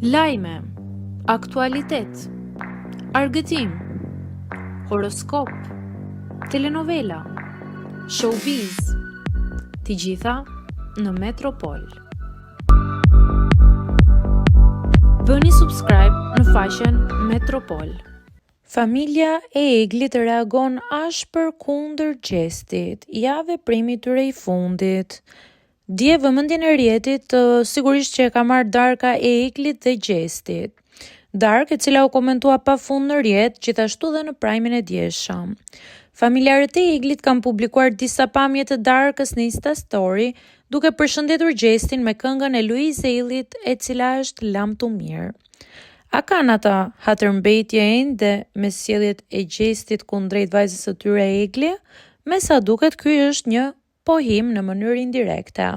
Lajme, aktualitet, argëtim, horoskop, telenovela, showbiz, të gjitha në Metropol. Bëni subscribe në faqen Metropol. Familja e Eglit reagon ashpër kundër Gjestit, ja veprimi tyre i fundit. Dje vëmendjen e rjetit, sigurisht që e ka marrë Darka e Eglit dhe Gjestit. Dark, e cila u komentua pafund në rjet, gjithashtu dhe në prajmin e djeshëm. Familjarët e Eglit kanë publikuar disa pamje të Darkës në Insta Story, duke përshëndetur Gjestin me këngën e Luiz Ellit, e cila është lam të mirë. A kanë ata hatërmbetje ende me sjelljet e Gjestit kundrejt vajzës së tyre Egli? Me sa duket, ky është një pohim në mënyrë indirekte.